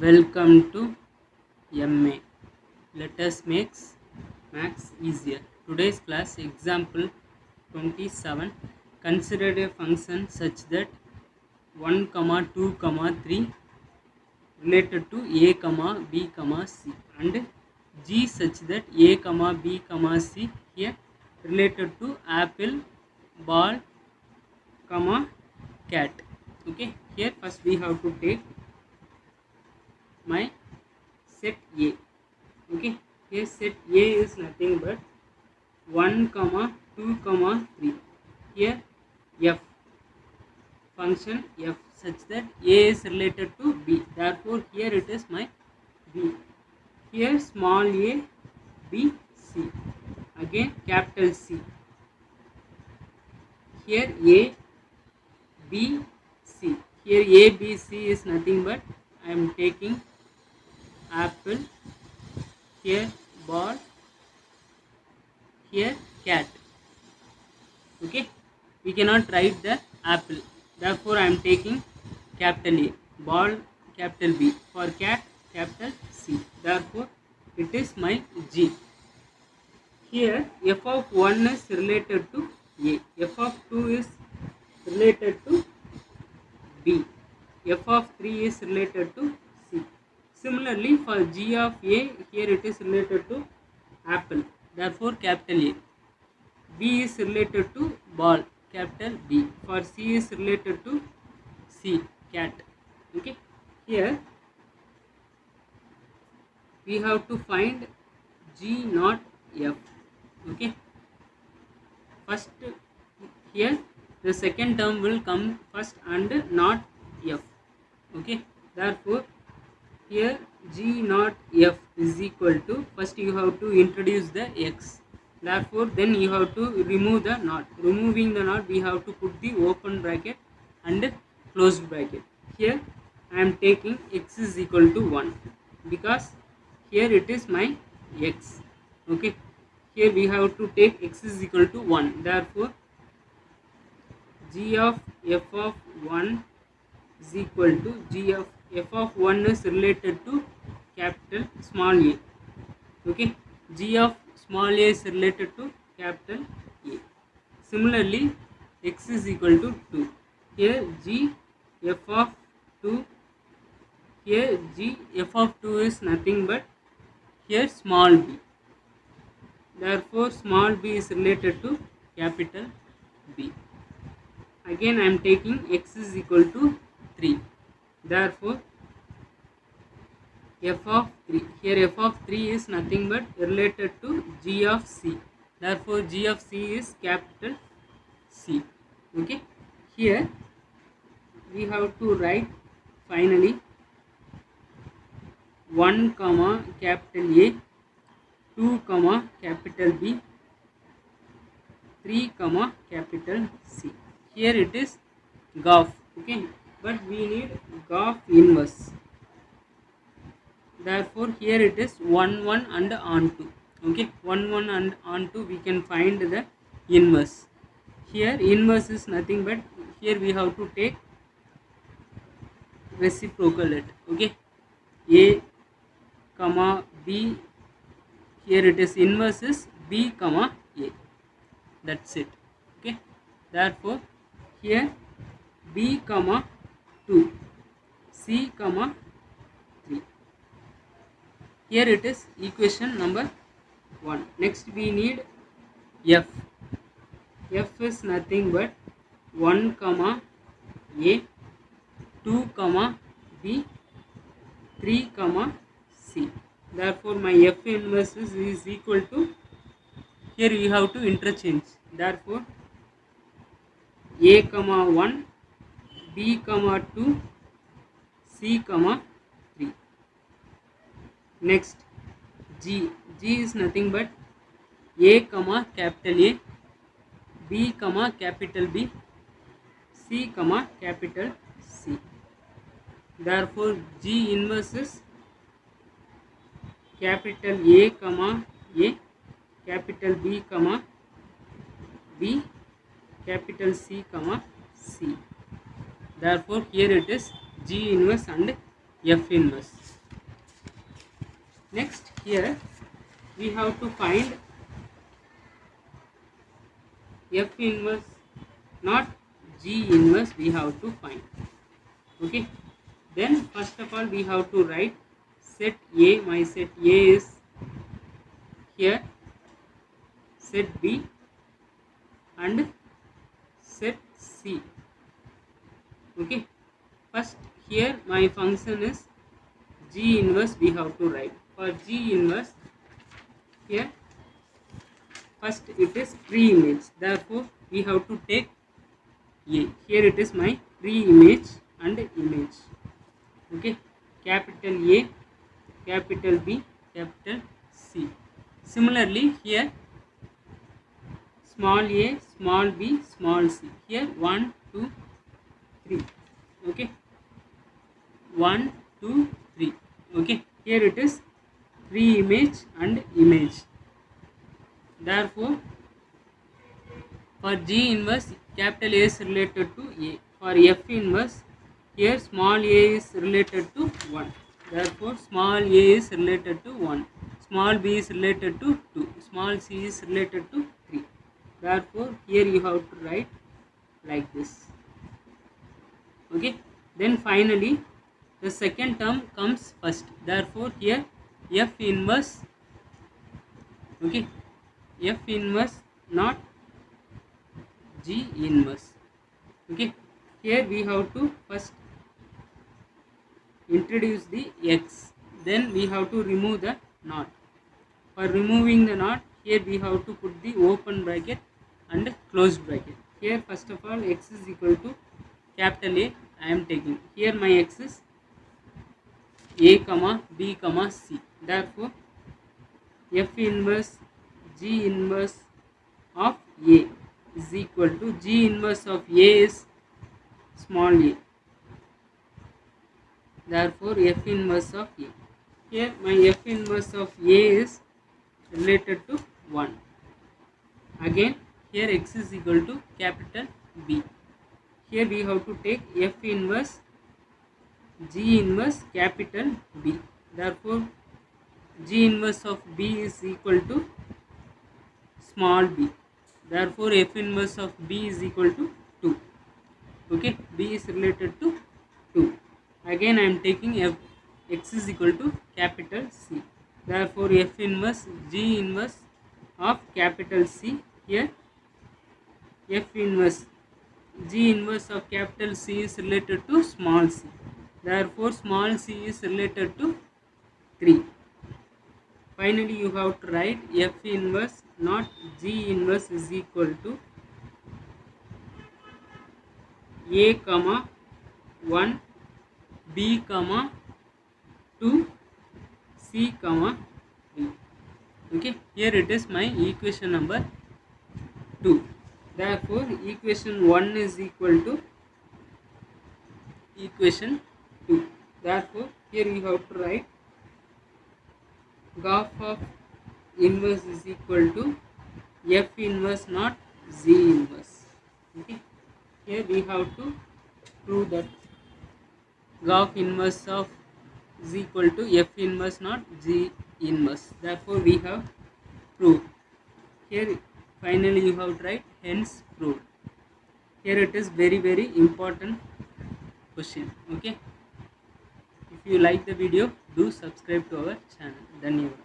Welcome to MA. Let us make maths easier. Today's class example 27. Consider a function such that 1, 2, 3 related to a, b, c and g such that a, b, c here related to apple, ball, cat. Okay, here first we have to take my set A. Okay, here set A is nothing but 1, 2, 3. Here f, function f such that A is related to B. Therefore, here it is my B. Here small a, B, C. Again capital C. Here A, B, C. Here A, B, C is nothing but I am taking apple, here ball, here cat. Okay, we cannot write the apple, therefore I am taking capital A, ball capital B, for cat capital C, therefore it is my G. Here f of 1 is related to A, f of 2 is related to B, f of 3 is related to C. Similarly for G of A, here it is related to apple, therefore capital A. B is related to ball, capital B. For C is related to C, cat. Okay, here we have to find G not F. Okay, first here the second term will come first and not F. Okay, therefore here G not F is equal to, first you have to introduce the X. Therefore, then you have to remove the not. Removing the not, we have to put the open bracket and closed bracket. Here I am taking x is equal to 1 because here it is my x. Okay, here we have to take x is equal to 1. Therefore, g of f of 1 is equal to g of f of 1 is related to capital small a. Okay, g of small a is related to capital A. Similarly, x is equal to 2. Here g f of 2, here g f of 2 is nothing but here small b. Therefore, small b is related to capital B. Again, I am taking x is equal to 3. Therefore, f of 3, here f of 3 is nothing but related to g of c. Therefore, g of c is capital C. Okay, here we have to write finally 1, capital A, 2, capital B, 3, capital C. Here it is GOF. Okay, but we need GOF inverse. Therefore, here it is 1, 1 and onto. Okay, 1, 1 and onto we can find the inverse. Here inverse is nothing but here we have to take reciprocal it. Okay, A, B, here it is inverse is B, A. That's it. Okay, therefore here B, 2, C, 3. Here it is equation number 1. Next we need F. F is nothing but 1, A, 2, B, 3, C. Therefore, my F inverse is equal to, here you have to interchange. Therefore, A, 1, B, 2, C, 3. Next, G. G is nothing but A, capital A, B, capital B, C, capital C. Therefore, G inverse is capital A, A, capital B, B, capital C, C. Therefore, here it is G inverse and F inverse. Next here we have to find F inverse, not G inverse, we have to find. Okay, then first of all we have to write set A. My set A is here, set B and set C. Okay, first here my function is G inverse, we have to write. For G inverse, here first it is pre-image, therefore we have to take A. Here it is my pre-image and image. Okay, capital A, capital B, capital C. Similarly here small a, small b, small c. Here 1, 2, 3. Okay, 1, 2, 3. Okay, here it is pre-image and image. Therefore for G inverse, capital A is related to A. For F inverse, here small a is related to 1. Therefore small a is related to 1. Small b is related to 2. Small c is related to 3. Therefore here you have to write like this. Okay. Then finally the second term comes first. Therefore here F inverse. Okay. F inverse, not G inverse. Okay, here we have to first introduce the x, then we have to remove the naught. For removing the naught, here we have to put the open bracket and closed bracket. Here first of all x is equal to capital A I am taking. Here my x is A comma B comma C. Therefore F inverse G inverse of A is equal to G inverse of A is small a. Therefore F inverse of A. Here my F inverse of A is related to 1. Again here x is equal to capital B. Here we have to take F inverse G inverse capital B. Therefore G inverse of B is equal to small b. Therefore F inverse of B is equal to 2. Okay, B is related to 2. Again I am taking x is equal to capital C. Therefore F inverse G inverse of capital C. Here F inverse G inverse of capital C is related to small c. Therefore small c is related to 3. Finally you have to write F inverse, not G inverse, is equal to A comma 1, B comma 2, C comma 3. Okay, here it is my equation number 2. Therefore equation 1 is equal to equation 2. Therefore here you have to write graph of inverse is equal to F inverse, not G inverse. Okay, here we have to prove that graph inverse of is equal to F inverse, not G inverse. Therefore we have proved. Here finally you have to write hence proved. Here it is very important question. Okay, if you like the video, do subscribe to our channel. Dhanyavad.